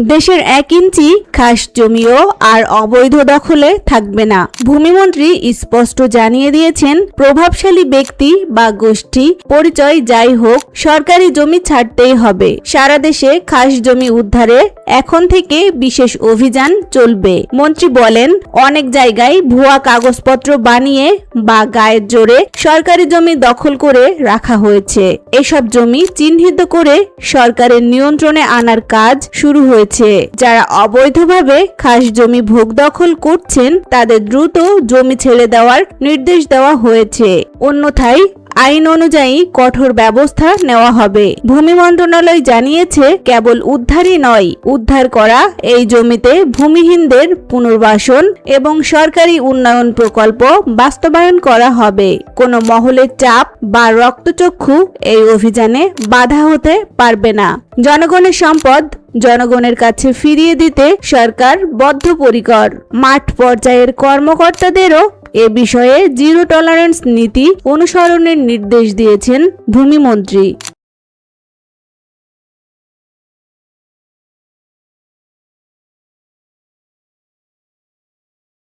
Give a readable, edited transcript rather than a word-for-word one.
দেশের 1 ইঞ্চি খাস জমিও আর অবৈধ দখলে থাকবে না। ভূমিমন্ত্রী স্পষ্ট জানিয়ে দিয়েছেন, প্রভাবশালী ব্যক্তি বা গোষ্ঠী পরিচয় যাই হোক, সরকারি জমি ছাড়তেই হবে। সারা দেশে খাস জমি উদ্ধারে এখন থেকে বিশেষ অভিযান চলবে। মন্ত্রী বলেন, অনেক জায়গায় ভুয়া কাগজপত্র বানিয়ে বা গায়ের জোরে সরকারি জমি দখল করে রাখা হয়েছে। এসব জমি চিহ্নিত করে সরকারের নিয়ন্ত্রণে আনার কাজ শুরু হয়েছে। যারা অবৈধভাবে খাস জমি ভোগ দখল করছেন তাদের দ্রুত জমি ছেড়ে দেওয়ার নির্দেশ দেওয়া হয়েছে, অন্যথায় আইন অনুযায়ী কঠোর ব্যবস্থা নেওয়া হবে। ভূমি মন্ত্রণালয় জানিয়েছে, কেবল উদ্ধারই নয়, উদ্ধার করা এই জমিতে ভূমিহীনদের পুনর্বাসন এবং সরকারি উন্নয়ন প্রকল্প বাস্তবায়ন করা হবে। কোনো মহলের চাপ বা রক্তচক্ষু এই অভিযানে বাধা হতে পারবে না। জনগণের সম্পদ জনগণের কাছে ফিরিয়ে দিতে সরকার বদ্ধপরিকর। মাঠ পর্যায়ের কর্মকর্তাদেরও এ বিষয়ে জিরো টলারেন্স নীতি অনুসরণের নির্দেশ দিয়েছেন ভূমিমন্ত্রী।